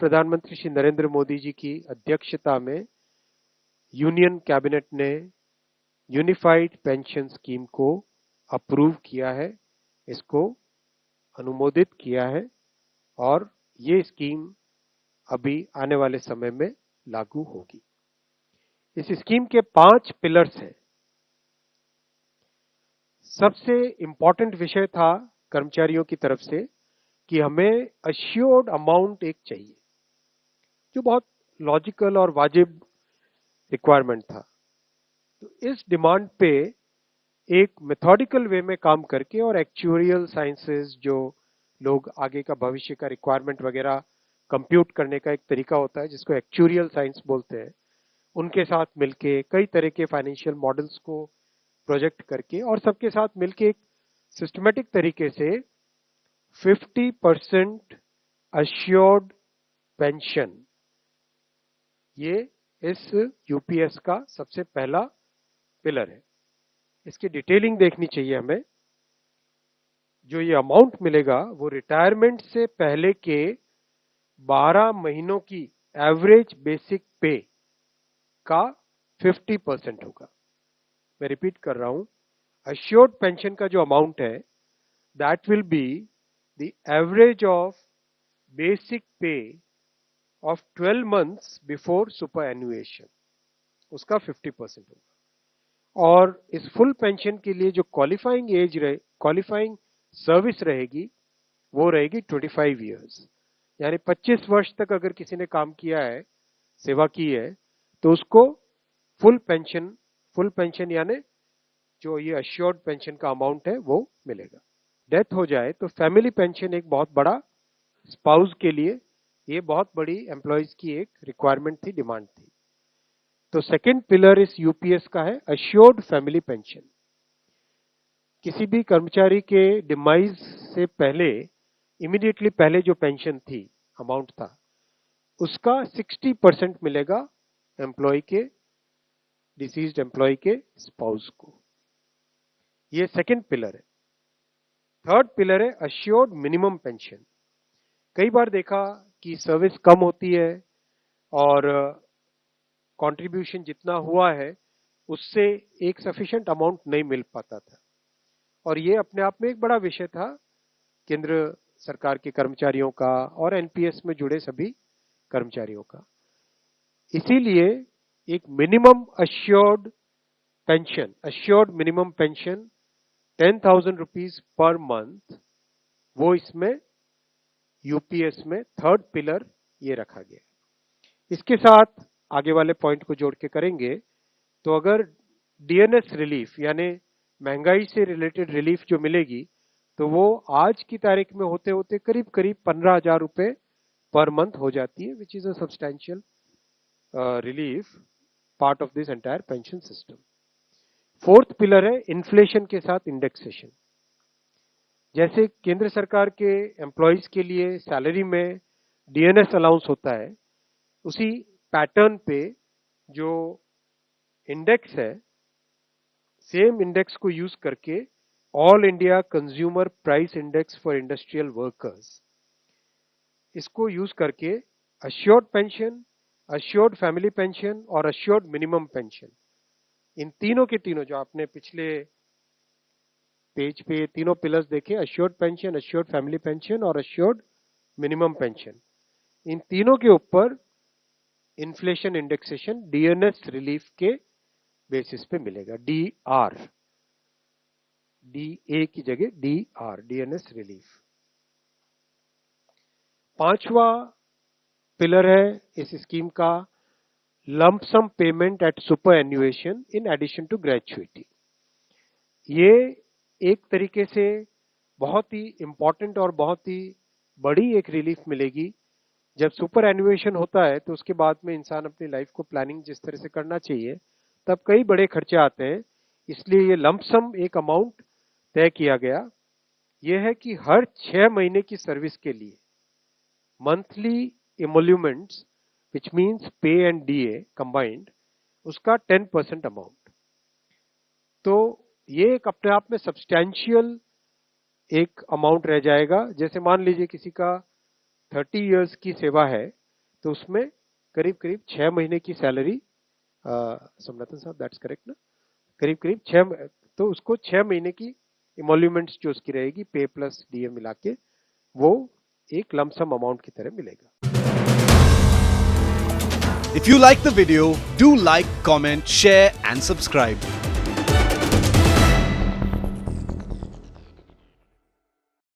प्रधानमंत्री श्री नरेंद्र मोदी जी की अध्यक्षता में यूनियन कैबिनेट ने यूनिफाइड पेंशन स्कीम को अप्रूव किया है, इसको अनुमोदित किया है और ये स्कीम अभी आने वाले समय में लागू होगी। इस स्कीम के 5 पिलर्स हैं। सबसे इंपॉर्टेंट विषय था कर्मचारियों की तरफ से कि हमें अश्योर्ड अमाउंट एक चाहिए, जो बहुत लॉजिकल और वाजिब रिक्वायरमेंट था। तो इस डिमांड पे एक मेथोडिकल वे में काम करके और एक्चुअरियल साइंसेस, जो लोग आगे का भविष्य का रिक्वायरमेंट वगैरह कंप्यूट करने का एक तरीका होता है जिसको एक्चुअरियल साइंस बोलते हैं, उनके साथ मिलके कई तरह के फाइनेंशियल मॉडल्स को प्रोजेक्ट करके और सबके साथ मिलके एक सिस्टमेटिक तरीके से 50% अश्योर्ड पेंशन, ये इस यूपीएस का सबसे पहला पिलर है। इसकी डिटेलिंग देखनी चाहिए हमें। जो ये अमाउंट मिलेगा वो रिटायरमेंट से पहले के 12 महीनों की एवरेज बेसिक पे का 50% होगा। मैं रिपीट कर रहा हूं, अश्योर्ड पेंशन का जो अमाउंट है that will be the average of basic पे ऑफ 12 मंथ्स बिफोर सुपर एनुएशन, उसका 50% होगा। और इस फुल पेंशन के लिए जो क्वालिफाइंग सर्विस रहेगी वो रहेगी 25 इयर्स, यानी 25 वर्ष तक अगर किसी ने काम किया है, सेवा की है, तो उसको फुल पेंशन यानी जो ये अश्योर्ड पेंशन का अमाउंट है वो मिलेगा। डेथ हो जाए तो फैमिली पेंशन एक बहुत बड़ा, स्पाउस के लिए ये बहुत बड़ी एम्प्लॉयज की एक रिक्वायरमेंट थी, डिमांड थी। तो सेकंड पिलर इस यूपीएस का है अश्योर्ड फैमिली पेंशन। किसी भी कर्मचारी के डिमाइज से पहले, इमीडिएटली पहले जो पेंशन थी, अमाउंट था, उसका 60% मिलेगा एम्प्लॉय के, डिसीज्ड एम्प्लॉय के स्पाउस को। ये सेकंड पिलर है। थर्ड पिलर है अश्योर्ड मिनिमम पेंशन। कई बार देखा कि सर्विस कम होती है और कंट्रीब्यूशन जितना हुआ है उससे एक सफिशिएंट अमाउंट नहीं मिल पाता था, और ये अपने आप में एक बड़ा विषय था केंद्र सरकार के कर्मचारियों का और एनपीएस में जुड़े सभी कर्मचारियों का। इसीलिए एक minimum assured pension, assured minimum pension 10,000 rupees per month, वो इसमें यूपीएस में थर्ड पिलर ये रखा गया। इसके साथ आगे वाले पॉइंट को जोड़ के करेंगे तो अगर डीएनएस रिलीफ यानी महंगाई से रिलेटेड रिलीफ जो मिलेगी, तो वो आज की तारीख में होते होते करीब करीब 15,000 रुपए पर मंथ हो जाती है, which is a substantial relief part of this entire pension system. Fourth pillar है इन्फ्लेशन के साथ इंडेक्सेशन। जैसे केंद्र सरकार के एम्प्लॉयज के लिए सैलरी में डीएनएस अलाउंस होता है, उसी पैटर्न पे जो इंडेक्स है, सेम इंडेक्स को यूज करके all India consumer price index for industrial workers, इसको यूज करके assured pension, assured family pension और अश्योर्ड मिनिमम पेंशन, इन तीनों के तीनों जो आपने पिछले पेज पे तीनों पिलर्स देखे, assured pension, assured family pension और अश्योर्ड मिनिमम पेंशन, इन तीनों के ऊपर इन्फ्लेशन इंडेक्सेशन डीएनएस रिलीफ के बेसिस पे मिलेगा। डीआर, डीए की जगह डीआर, डीएनएस रिलीफ। पांचवा पिलर है इस स्कीम का lump sum payment at superannuation in addition to gratuity. ये एक तरीके से बहुत ही इंपॉर्टेंट और बहुत ही बड़ी एक रिलीफ मिलेगी। जब सुपर एन्युएशन होता है तो उसके बाद में इंसान अपनी लाइफ को प्लानिंग जिस तरह से करना चाहिए, तब कई बड़े खर्चे आते हैं, इसलिए ये लंप सम एक अमाउंट तय किया गया। यह है कि हर 6 महीने की सर्विस के लिए मंथली इमोल्यूमेंट्स, विच मीन्स पे एंड डीए कंबाइंड, उसका 10% अमाउंट। तो ये एक अपने आप में सब्सटैंशियल एक अमाउंट रह जाएगा। जैसे मान लीजिए किसी का 30 इयर्स की सेवा है तो उसमें करीब करीब 6 महीने की सैलरी, सोमनाथन साहब दैट्स करेक्ट ना, करीब करीब 6, तो उसको 6 महीने की इमोल्यूमेंट्स जो उसकी रहेगी पे प्लस डीए मिला के, वो एक लमसम अमाउंट की तरह मिलेगा। If you like the video, do like, comment, share and subscribe.